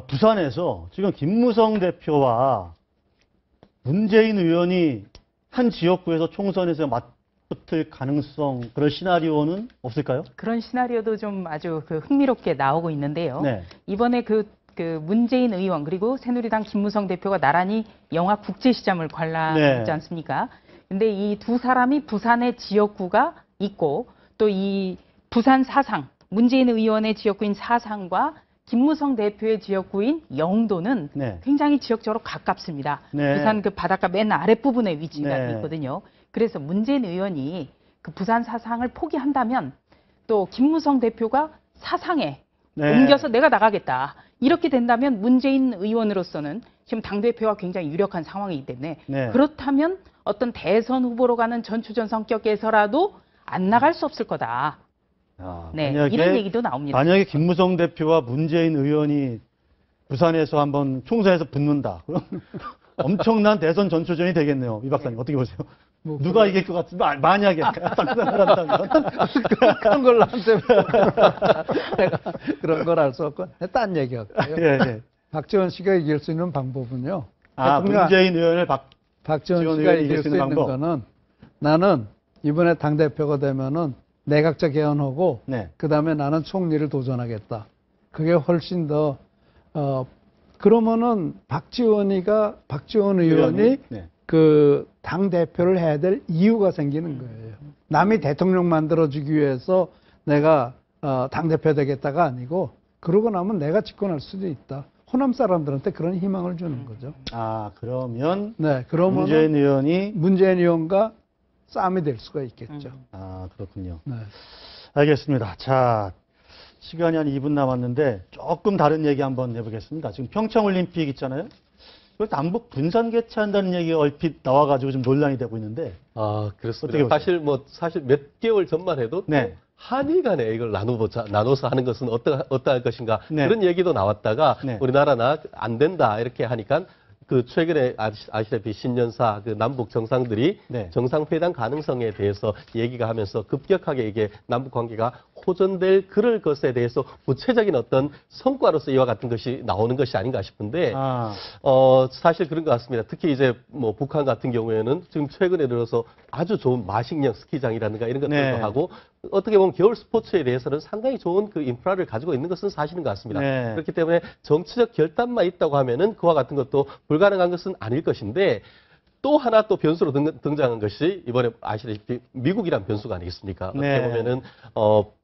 부산에서 지금 김무성 대표와 문재인 의원이 한 지역구에서 총선에서 맞붙을 가능성, 그런 시나리오는 없을까요? 그런 시나리오도 좀 아주 흥미롭게 나오고 있는데요. 네. 이번에 그 문재인 의원 그리고 새누리당 김무성 대표가 나란히 영화 국제시장을 관람했지 네. 않습니까? 근데 이 두 사람이 부산의 지역구가 있고 또 이 부산 사상, 문재인 의원의 지역구인 사상과 김무성 대표의 지역구인 영도는 네. 굉장히 지역적으로 가깝습니다. 네. 부산 그 바닷가 맨 아랫부분에 위치가 네. 있거든요. 그래서 문재인 의원이 그 부산 사상을 포기한다면 또 김무성 대표가 사상에 네. 옮겨서 내가 나가겠다. 이렇게 된다면 문재인 의원으로서는 지금 당대표가 굉장히 유력한 상황이기 때문에 네. 그렇다면 어떤 대선 후보로 가는 전초전 성격에서라도 안 나갈 수 없을 거다. 네, 이런 얘기도 나옵니다. 만약에 김무성 대표와 문재인 의원이 부산에서 한번 총선에서 붙는다. 그럼 엄청난 대선 전초전이 되겠네요. 이 박사님 어떻게 보세요? 누가 이길 것 같습니다. 만약에 상상을 한다면 그런 걸 나한테 내가 그런 걸 알 수 없고 딴 얘기할게요. 예. 박지원 씨가 이길 수 있는 방법은요. 문재인 의원을 박지원 씨가 이길 수 있는 거는 나는 이번에 당대표가 되면은 내각제 개헌하고 네. 그다음에 나는 총리를 도전하겠다. 그게 훨씬 더 그러면은 박지원 의원이 네. 그 당대표를 해야 될 이유가 생기는 거예요. 남이 대통령 만들어주기 위해서 내가 당대표 되겠다가 아니고 그러고 나면 내가 집권할 수도 있다. 호남 사람들한테 그런 희망을 주는 거죠. 그러면 그러면 문재인 의원과 싸움이 될 수가 있겠죠. 그렇군요. 네. 알겠습니다. 자, 시간이 한 2분 남았는데 조금 다른 얘기 한번 해보겠습니다. 지금 평창올림픽 있잖아요. 남북 분산 개최한다는 얘기가 얼핏 나와가지고 좀 논란이 되고 있는데. 그렇습니다. 사실 몇 개월 전만 해도 네. 한일 간에 이걸 나눠서 하는 것은 어떠할 것인가 네. 그런 얘기도 나왔다가 네. 우리나라나 안 된다 이렇게 하니까 그 최근에 아시다시피 신년사 그 남북 정상들이 네. 정상회담 가능성에 대해서 얘기가 하면서 급격하게 이게 남북 관계가 호전될 그럴 것에 대해서 구체적인 어떤 성과로서 이와 같은 것이 나오는 것이 아닌가 싶은데 아, 사실 그런 것 같습니다. 특히 이제 뭐 북한 같은 경우에는 지금 최근에 들어서 아주 좋은 마식령 스키장이라든가 이런 것들도 네. 하고 어떻게 보면 겨울 스포츠에 대해서는 상당히 좋은 그 인프라를 가지고 있는 것은 사실인 것 같습니다. 네. 그렇기 때문에 정치적 결단만 있다고 하면은 그와 같은 것도 불가능한 것은 아닐 것인데 또 하나 또 변수로 등장한 것이 이번에 아시다시피 미국이란 변수가 아니겠습니까? 네. 어떻게 보면은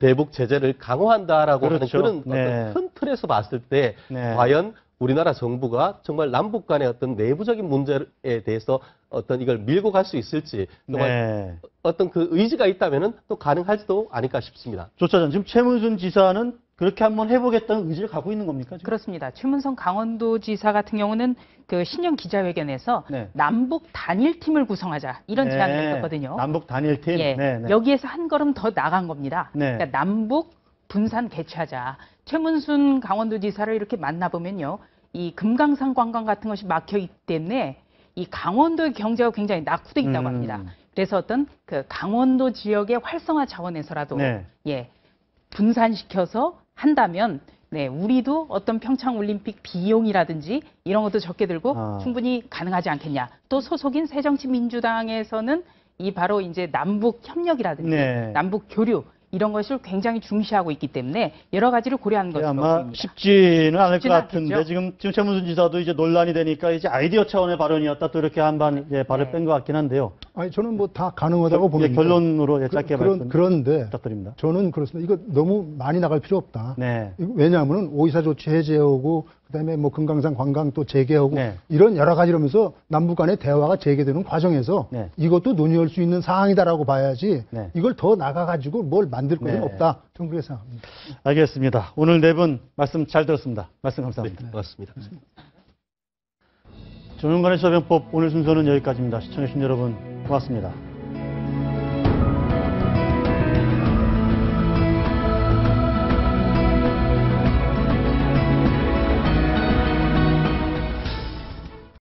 대북 제재를 강화한다라고 그렇죠. 하는 그런 네. 어떤 큰 틀에서 봤을 때 네. 과연 우리나라 정부가 정말 남북 간의 어떤 내부적인 문제에 대해서 어떤 이걸 밀고 갈 수 있을지 정말 네. 어떤 그 의지가 있다면은 또 가능할지도 아닐까 싶습니다. 조차장, 지금 최문순 지사는 그렇게 한번 해보겠다는 의지를 갖고 있는 겁니까? 지금? 그렇습니다. 최문성 강원도지사 같은 경우는 그 신년 기자회견에서 네. 남북 단일팀을 구성하자 이런 네. 제안을 했었거든요. 남북 단일팀. 예, 네, 네. 여기에서 한 걸음 더 나간 겁니다. 네. 그러니까 남북 분산 개최하자. 최문순 강원도지사를 이렇게 만나보면요. 이 금강산 관광 같은 것이 막혀 있기 때문에 이 강원도의 경제가 굉장히 낙후돼 있다고 합니다. 그래서 어떤 그 강원도 지역의 활성화 차원에서라도 네. 예, 분산시켜서 한다면 네, 우리도 어떤 평창 올림픽 비용이라든지 이런 것도 적게 들고 아. 충분히 가능하지 않겠냐. 또 소속인 새정치민주당에서는 이 바로 이제 남북 협력이라든지 네. 남북 교류 이런 것을 굉장히 중시하고 있기 때문에 여러 가지를 고려하는 것으로 아마 보입니다. 쉽지는 않을 것 쉽지는 같은데 않겠죠. 지금 최문순 지사도 이제 논란이 되니까 이제 아이디어 차원의 발언이었다 또 이렇게 한번 발을 네. 뺀 것 같긴 한데요. 아니, 저는 뭐 다 가능하다고 봅니다. 결론으로 짧게 말씀 그런데 부탁드립니다. 저는 그렇습니다. 이거 너무 많이 나갈 필요 없다. 네. 왜냐하면은 오이사 조치 해제하고 그다음에 뭐 금강산 관광 또 재개하고 네. 이런 여러 가지로면서 남북 간의 대화가 재개되는 과정에서 네. 이것도 논의할 수 있는 사항이다라고 봐야지 네. 이걸 더 나가가지고 뭘 만들 것은 네. 없다. 저는 그렇게 생각합니다. 알겠습니다. 오늘 네 분 말씀 잘 들었습니다. 말씀 네, 감사합니다. 고맙습니다. 조명관의 소변법 오늘 순서는 여기까지입니다. 시청해주신 여러분 고맙습니다.